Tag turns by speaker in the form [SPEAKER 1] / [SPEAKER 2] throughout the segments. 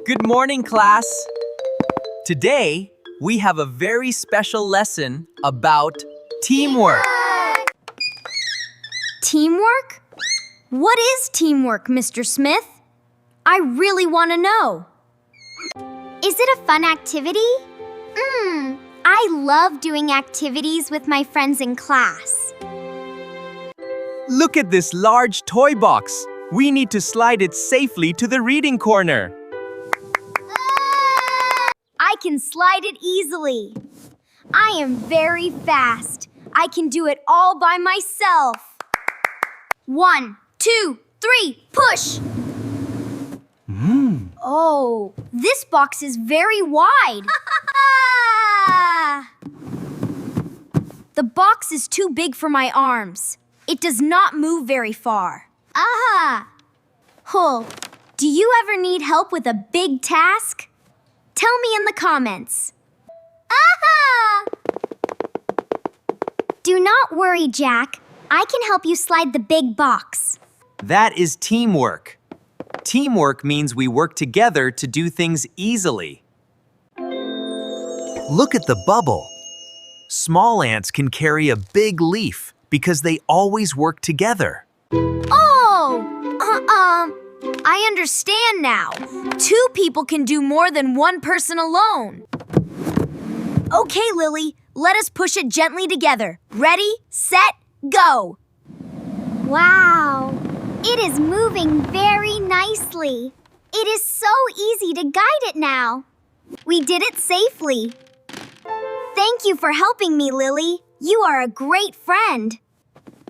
[SPEAKER 1] Good morning, class. Today, we have a very special lesson about teamwork.
[SPEAKER 2] Teamwork? What is teamwork, Mr. Smith? I really want to know.
[SPEAKER 3] Is it a fun activity? I love doing activities with my friends in class.
[SPEAKER 1] Look at this large toy box. We need to slide it safely to the reading corner.
[SPEAKER 2] I can slide it easily. I am very fast. I can do it all by myself. 1, 2, 3, push! Oh, this box is very wide. The box is too big for my arms. It does not move very far. Hull, do you ever need help with a big task? Tell me in the comments.
[SPEAKER 3] Do not worry, Jack. I can help you slide the big box.
[SPEAKER 1] That is teamwork. Teamwork means we work together to do things easily. Look at the bubble. Small ants can carry a big leaf because they always work together.
[SPEAKER 2] I understand now. 2 people can do more than 1 person alone. Okay, Lily, let us push it gently together. Ready, set, go!
[SPEAKER 3] Wow! It is moving very nicely. It is so easy to guide it now. We did it safely. Thank you for helping me, Lily. You are a great friend.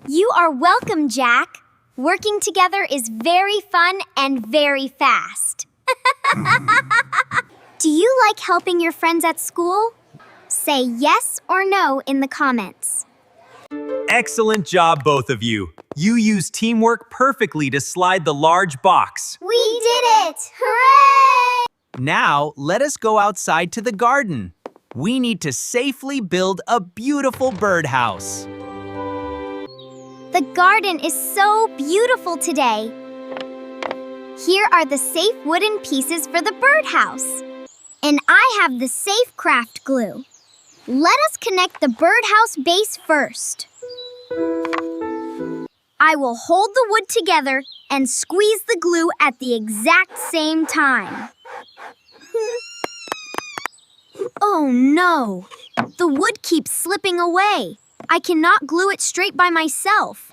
[SPEAKER 3] You are welcome, Jack. Working together is very fun and very fast. Do you like helping your friends at school? Say yes or no in the comments.
[SPEAKER 1] Excellent job, both of you. You used teamwork perfectly to slide the large box.
[SPEAKER 3] We did it! Hooray!
[SPEAKER 1] Now, let us go outside to the garden. We need to safely build a beautiful birdhouse.
[SPEAKER 3] The garden is so beautiful today. Here are the safe wooden pieces for the birdhouse. And I have the safe craft glue. Let us connect the birdhouse base first.
[SPEAKER 2] I will hold the wood together and squeeze the glue at the exact same time. Oh no! The wood keeps slipping away. I cannot glue it straight by myself.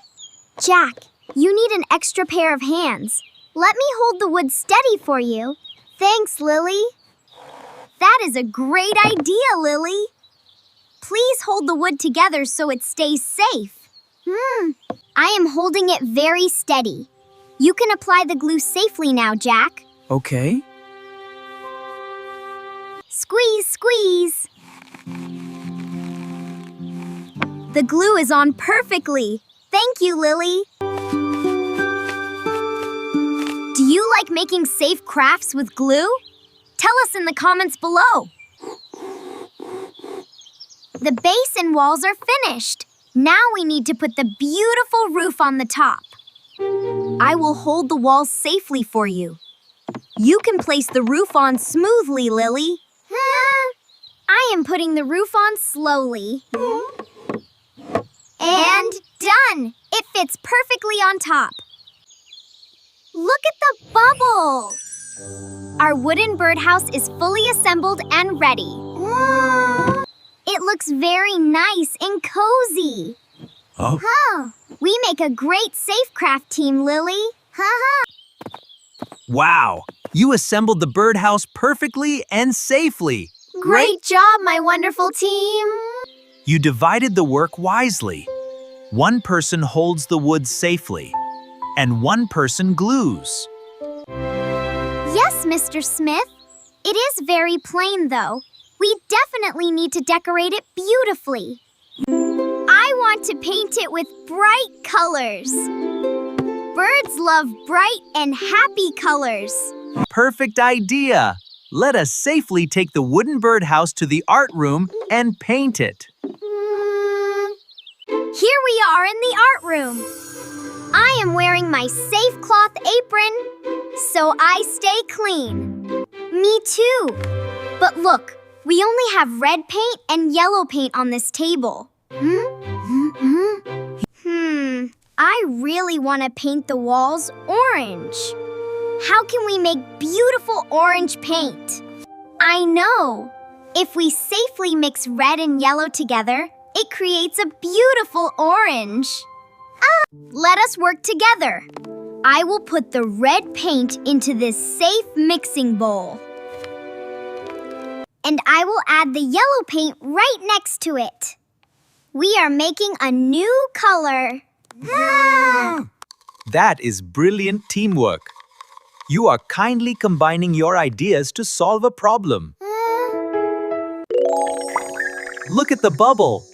[SPEAKER 3] Jack, you need an extra pair of hands. Let me hold the wood steady for you. Thanks, Lily.
[SPEAKER 2] That is a great idea, Lily. Please hold the wood together so it stays safe.
[SPEAKER 3] I am holding it very steady. You can apply the glue safely now, Jack.
[SPEAKER 1] Okay.
[SPEAKER 3] Squeeze, squeeze.
[SPEAKER 2] The glue is on perfectly. Thank you, Lily. Do you like making safe crafts with glue? Tell us in the comments below. The base and walls are finished. Now we need to put the beautiful roof on the top. I will hold the walls safely for you. You can place the roof on smoothly, Lily.
[SPEAKER 3] I am putting the roof on slowly. And done! It fits perfectly on top. Look at the bubble! Our wooden birdhouse is fully assembled and ready. It looks very nice and cozy. We make a great safecraft team, Lily.
[SPEAKER 1] Wow! You assembled the birdhouse perfectly and safely.
[SPEAKER 2] Great job, my wonderful team!
[SPEAKER 1] You divided the work wisely. 1 person holds the wood safely, and 1 person glues.
[SPEAKER 3] Yes, Mr. Smith. It is very plain, though. We definitely need to decorate it beautifully. I want to paint it with bright colors. Birds love bright and happy colors.
[SPEAKER 1] Perfect idea! Let us safely take the wooden birdhouse to the art room and paint it.
[SPEAKER 2] Here we are in the art room.
[SPEAKER 3] I am wearing my safe cloth apron, so I stay clean. too. But look, we only have red paint and yellow paint on this table. I really want to paint the walls orange. How can we make beautiful orange paint? I know! If we safely mix red and yellow together, it creates a beautiful orange. Let us work together. I will put the red paint into this safe mixing bowl. And I will add the yellow paint right next to it. We are making a new color.
[SPEAKER 1] That is brilliant teamwork. You are kindly combining your ideas to solve a problem. Look at the bubble.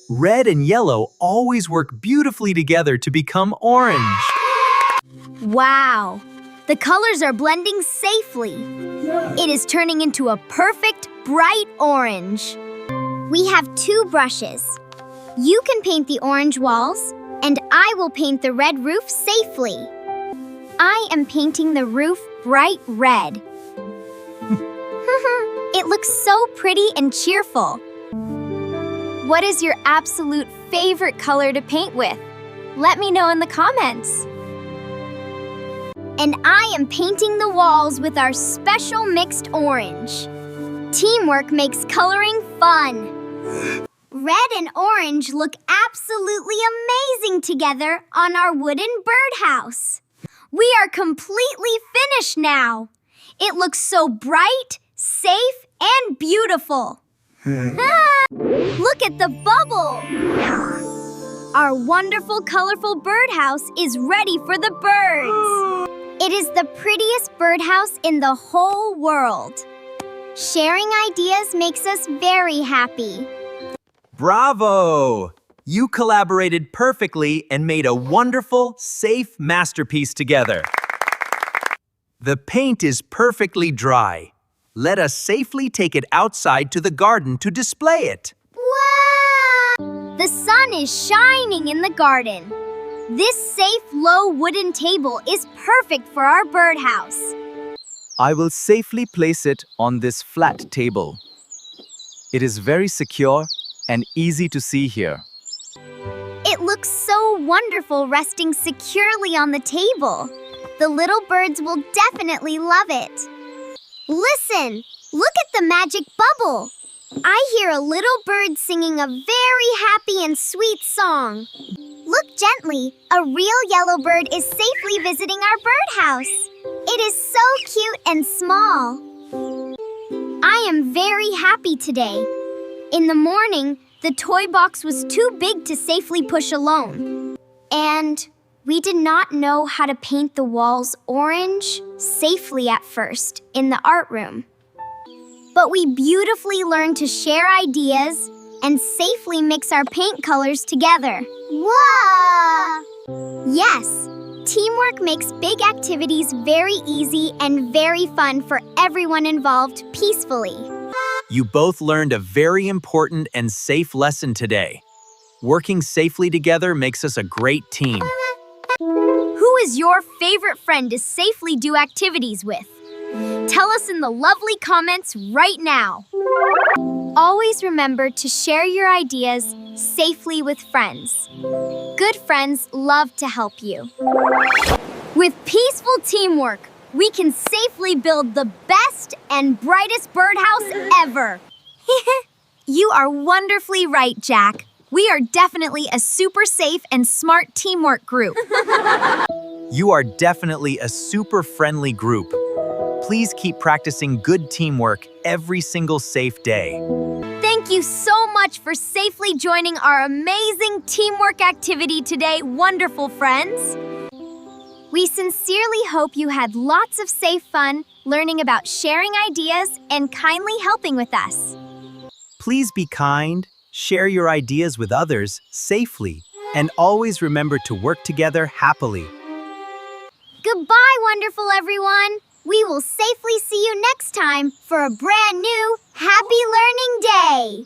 [SPEAKER 1] Red and yellow always work beautifully together to become orange.
[SPEAKER 2] Wow! The colors are blending safely. It is turning into a perfect, bright orange.
[SPEAKER 3] We have 2 brushes. You can paint the orange walls, and I will paint the red roof safely. I am painting the roof bright red.
[SPEAKER 2] It looks so pretty and cheerful. What is your absolute favorite color to paint with? Let me know in the comments.
[SPEAKER 3] And I am painting the walls with our special mixed orange. Teamwork makes coloring fun. Red and orange look absolutely amazing together on our wooden birdhouse.
[SPEAKER 2] We are completely finished now. It looks so bright, safe, and beautiful.
[SPEAKER 3] Look at the bubble!
[SPEAKER 2] Our wonderful, colorful birdhouse is ready for the birds.
[SPEAKER 3] It is the prettiest birdhouse in the whole world. Sharing ideas makes us very happy.
[SPEAKER 1] Bravo! You collaborated perfectly and made a wonderful, safe masterpiece together. The paint is perfectly dry. Let us safely take it outside to the garden to display it.
[SPEAKER 3] Wow! The sun is shining in the garden. This safe, low wooden table is perfect for our birdhouse.
[SPEAKER 1] I will safely place it on this flat table. It is very secure and easy to see here.
[SPEAKER 3] It looks so wonderful resting securely on the table. The little birds will definitely love it. Listen! Look at the magic bubble! I hear a little bird singing a very happy and sweet song. Look gently. A real yellow bird is safely visiting our birdhouse. It is so cute and small. I am very happy today. In the morning, the toy box was too big to safely push alone. And we did not know how to paint the walls orange safely at first in the art room. But we beautifully learned to share ideas and safely mix our paint colors together.
[SPEAKER 2] Wow!
[SPEAKER 3] Yes, teamwork makes big activities very easy and very fun for everyone involved peacefully.
[SPEAKER 1] You both learned a very important and safe lesson today. Working safely together makes us a great team.
[SPEAKER 2] Who is your favorite friend to safely do activities with? Tell us in the lovely comments right now. Always remember to share your ideas safely with friends. Good friends love to help you. With peaceful teamwork, we can safely build the best and brightest birdhouse ever. You are wonderfully right, Jack. We are definitely a super safe and smart teamwork group.
[SPEAKER 1] You are definitely a super friendly group. Please keep practicing good teamwork every single safe day.
[SPEAKER 2] Thank you so much for safely joining our amazing teamwork activity today, wonderful friends. We sincerely hope you had lots of safe fun learning about sharing ideas and kindly helping with us.
[SPEAKER 1] Please be kind, share your ideas with others safely, and always remember to work together happily.
[SPEAKER 3] Goodbye, wonderful everyone. We will safely see you next time for a brand new Happy Learning Day.